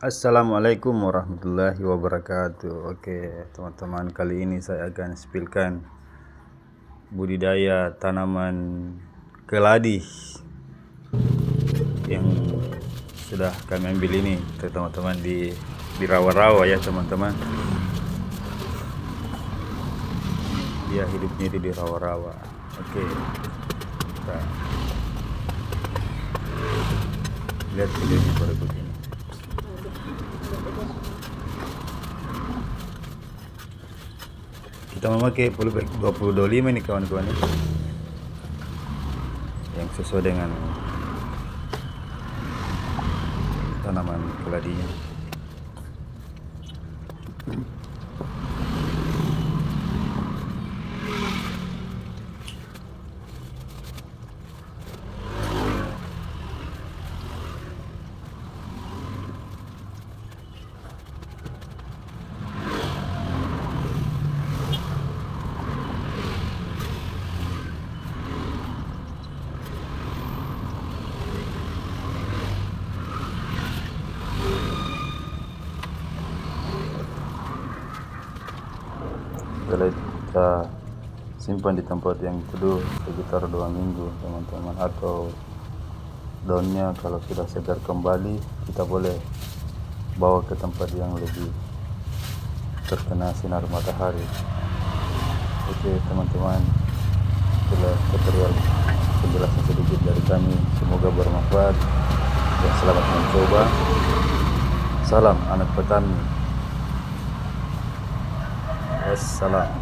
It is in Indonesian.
Assalamualaikum warahmatullahi wabarakatuh. Oke teman-teman, kali ini saya akan spillkan budidaya tanaman keladi yang sudah kami ambil ini teman-teman di rawa-rawa ya teman-teman. Dia hidupnya di rawa-rawa. Oke, kita lihat videonya berikut ini. Kita memakai polybag 2025 ini kawan-kawan, yang sesuai dengan tanaman keladinya. Setelah kita simpan di tempat yang teduh sekitar 2 minggu teman-teman, atau daunnya kalau sudah segar kembali kita boleh bawa ke tempat yang lebih terkena sinar matahari. Oke teman-teman, itulah tutorial penjelasan sedikit dari kami, semoga bermanfaat dan selamat mencoba. Salam anak petani. Wassalam.